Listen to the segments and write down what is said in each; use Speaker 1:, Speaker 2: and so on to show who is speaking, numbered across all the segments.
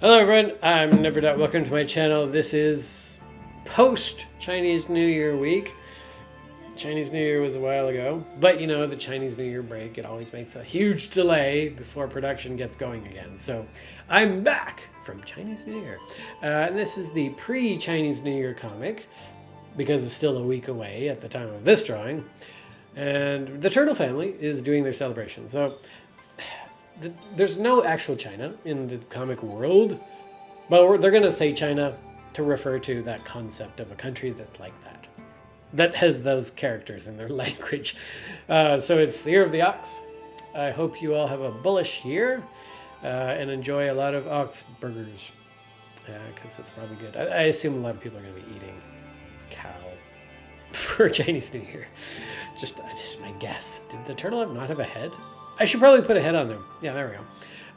Speaker 1: Hello everyone, I'm Neverdot. Welcome to my channel. This is post Chinese New Year week. Chinese New Year was a while ago, but you know, the Chinese New Year break, it always makes a huge delay before production gets going again. So I'm back from Chinese New Year. And this is the pre-Chinese New Year comic, because it's still a week away at the time of this drawing. And the Turtle family is doing their celebration. So there's no actual China in the comic world, but they're going to say China to refer to that concept of a country that's like that, that has those characters in their language. So it's the Year of the Ox. I hope you all have a bullish year and enjoy a lot of ox burgers, because it's probably good. I assume a lot of people are going to be eating cow for Chinese New Year. Just my guess. Did the turtle not have a head? I should probably put a head on them. Yeah, there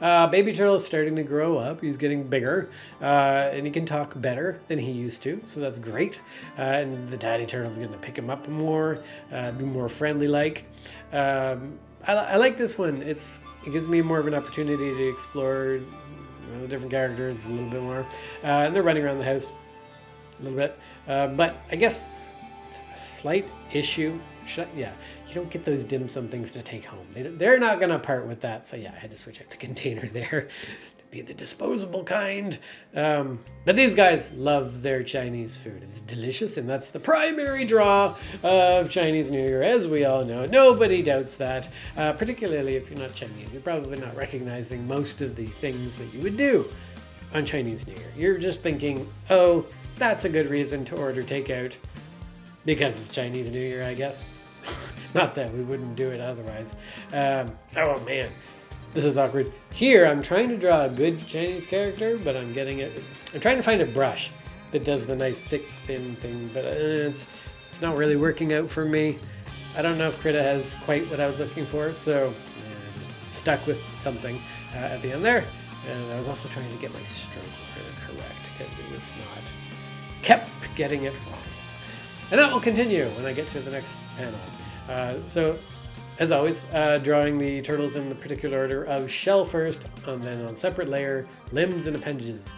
Speaker 1: we go. Baby turtle is starting to grow up. He's getting bigger, and he can talk better than he used to, so that's great. And the daddy turtle is going to pick him up more, be more friendly-like. I like this one. It gives me more of an opportunity to explore the different characters a little bit more. And they're running around the house a little bit. But I guess slight issue. You don't get those dim sum things to take home. They're not going to part with that. So yeah, I had to switch out the container there to be the disposable kind. But these guys love their Chinese food. It's delicious, and that's the primary draw of Chinese New Year, as we all know. Nobody doubts that, particularly if you're not Chinese. You're probably not recognizing most of the things that you would do on Chinese New Year. You're just thinking, oh, that's a good reason to order takeout because it's Chinese New Year, I guess. Not that we wouldn't do it otherwise. Oh man, this is awkward. Here, I'm trying to draw a good Chinese character, but I'm trying to find a brush that does the nice thick, thin thing, but it's not really working out for me. I don't know if Krita has quite what I was looking for, so just stuck with something at the end there. And I was also trying to get my stroke correct, because it was kept getting it wrong. And that will continue when I get to the next panel. So, as always, drawing the turtles in the particular order of shell first, and then on separate layer, limbs and appendages,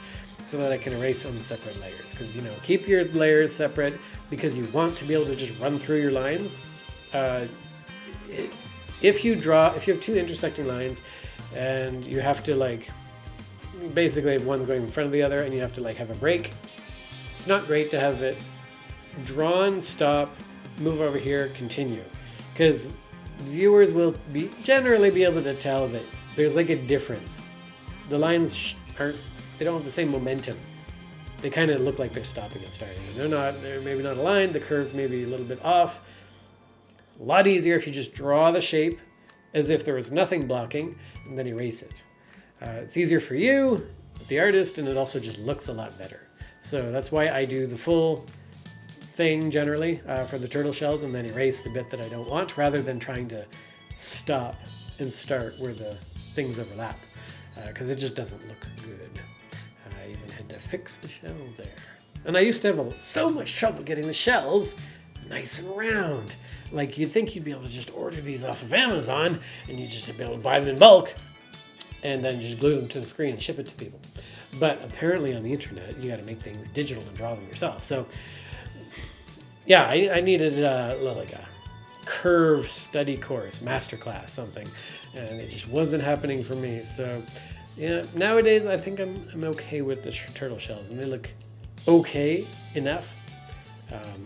Speaker 1: so that I can erase on separate layers. Because, keep your layers separate, because you want to be able to just run through your lines. If you have two intersecting lines, and you have to, basically one's going in front of the other, and you have to, have a break, it's not great to have it drawn, stop, move over here, continue, because viewers will generally be able to tell that there's a difference. The lines they don't have the same momentum. They kind of look like they're stopping and starting. They're maybe not aligned. The curves may be a little bit off. A lot easier if you just draw the shape as if there was nothing blocking and then erase it. It's easier for you, the artist, and it also just looks a lot better. So that's why I do the full thing generally for the turtle shells, and then erase the bit that I don't want, rather than trying to stop and start where the things overlap, because it just doesn't look good. I even had to fix the shell there, and I used to have so much trouble getting the shells nice and round. You'd think you'd be able to just order these off of Amazon, and you'd just be able to buy them in bulk and then just glue them to the screen and ship it to people. But apparently on the internet, you got to make things digital and draw them yourself. So yeah, I needed a curve study course, masterclass, something, and it just wasn't happening for me. So yeah, nowadays I think I'm okay with the turtle shells, and they look okay enough.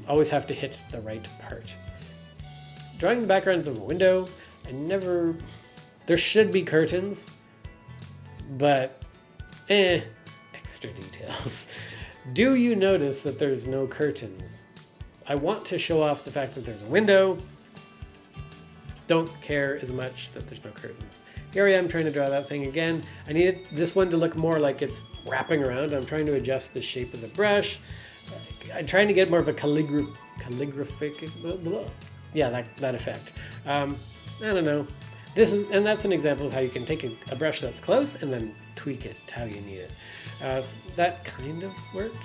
Speaker 1: Always have to hit the right part. Drawing the backgrounds of a window, there should be curtains, but extra details. Do you notice that there's no curtains? I want to show off the fact that there's a window. Don't care as much that there's no curtains. Here I am trying to draw that thing again. I needed this one to look more like it's wrapping around. I'm trying to adjust the shape of the brush. I'm trying to get more of a calligraphic, yeah, that effect. I don't know. That's an example of how you can take a brush that's close and then tweak it to how you need it. So that kind of worked.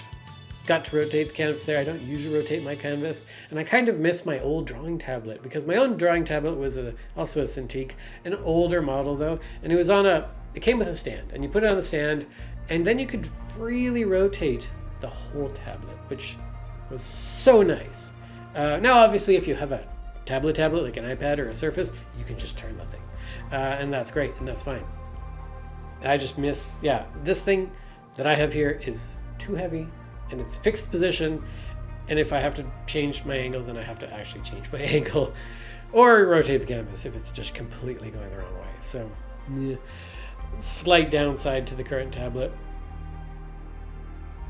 Speaker 1: Got to rotate the canvas there. I don't usually rotate my canvas, and I kind of miss my old drawing tablet, because my own drawing tablet was also a Cintiq, an older model though, and it came with a stand, and you put it on the stand, And then you could freely rotate the whole tablet, which was so nice. Now, obviously, if you have a tablet like an iPad or a Surface, you can just turn the thing. And that's great, and that's fine. I just miss, this thing that I have here is too heavy, and it's fixed position, and if I have to change my angle, then I have to actually change my angle, or rotate the canvas if it's just completely going the wrong way. So, slight downside to the current tablet.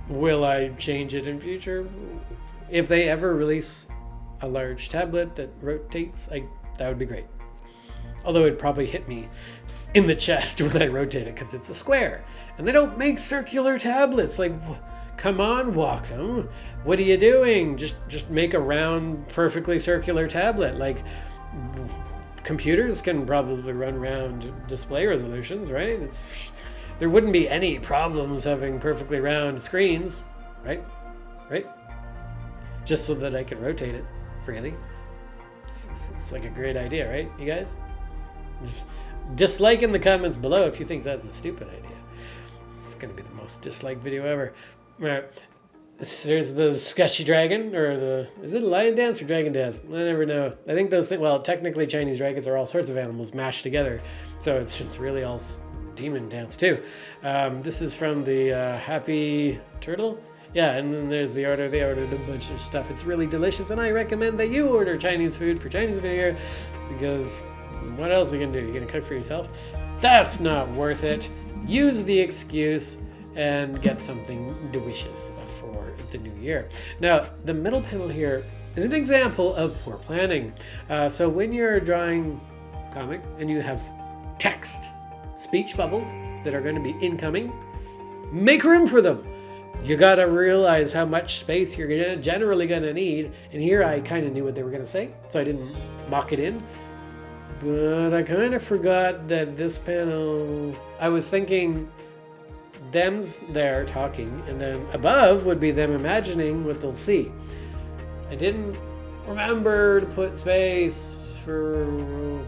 Speaker 1: Will I change it in future? If they ever release a large tablet that rotates, that would be great. Although it'd probably hit me in the chest when I rotate it because it's a square. And they don't make circular tablets. Like, come on, Wacom. What are you doing? Just make a round, perfectly circular tablet. Like, computers can probably run round display resolutions, right? There wouldn't be any problems having perfectly round screens, right? Right? Just so that I can rotate it freely. It's like a great idea, right, you guys? Dislike in the comments below if you think that's a stupid idea. It's going to be the most disliked video ever. Right. There's the sketchy dragon, or is it a lion dance or dragon dance? I never know. I think those things, well, technically Chinese dragons are all sorts of animals mashed together. So it's really all demon dance too. This is from the Happy Turtle. Yeah, and then there's the order. They ordered a bunch of stuff. It's really delicious, and I recommend that you order Chinese food for Chinese New Year, because what else are you gonna do? You're gonna cook for yourself? That's not worth it. Use the excuse and get something delicious for the new year. Now, the middle panel here is an example of poor planning. So when you're drawing comic and you have text, speech bubbles that are going to be incoming, make room for them. You gotta realize how much space you're generally gonna need. And here I kind of knew what they were gonna say, so I didn't mock it in. But I kind of forgot that this panel, I was thinking them's there talking, and then above would be them imagining what they'll see. I didn't remember to put space for,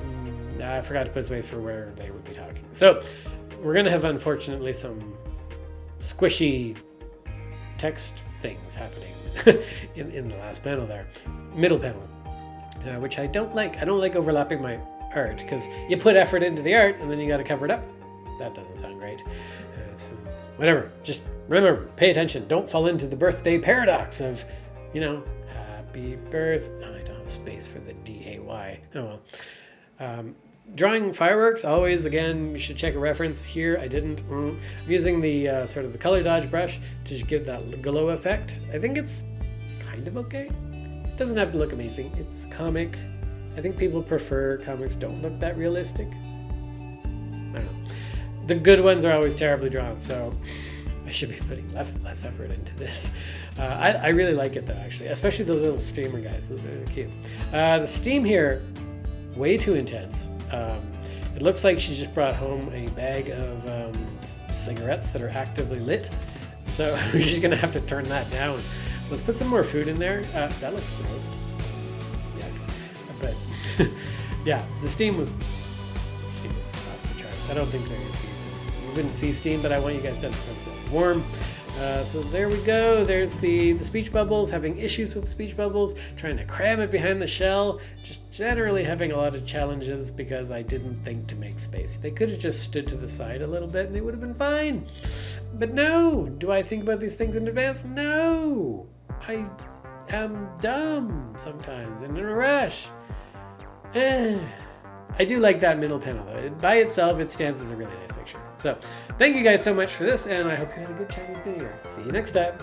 Speaker 1: I forgot to put space for where they would be talking. So we're gonna have, unfortunately, some squishy text things happening in the last panel there, middle panel, which I don't like. I don't like overlapping my art, because you put effort into the art and then you got to cover it up. That doesn't sound great. So whatever, just remember, pay attention. Don't fall into the birthday paradox of, happy birth. Oh, I don't have space for the D-A-Y. Oh well. Drawing fireworks, always, again, you should check a reference. Here, I didn't. I'm using the sort of the color dodge brush to just give that glow effect. I think it's kind of okay. It doesn't have to look amazing. It's comic. I think people prefer comics don't look that realistic. I don't know. The good ones are always terribly drawn, so I should be putting less effort into this. I really like it, though, actually, especially those little streamer guys. Those are really cute. The steam here, way too intense. It looks like she just brought home a bag of cigarettes that are actively lit, so she's gonna have to turn that down. Let's put some more food in there. That looks gross. Yeah, but yeah, the steam was off the charts. I don't think there is steam. You wouldn't see steam, but I want you guys to have the sense that it's warm. So there we go. There's the speech bubbles, having issues with speech bubbles, trying to cram it behind the shell, just generally having a lot of challenges because I didn't think to make space. They could have just stood to the side a little bit and they would have been fine. But no, do I think about these things in advance? No, I am dumb sometimes and in a rush. I do like that middle panel though. By itself, it stands as a really nice picture. So thank you guys so much for this, and I hope you had a good Chinese New Year. See you next time.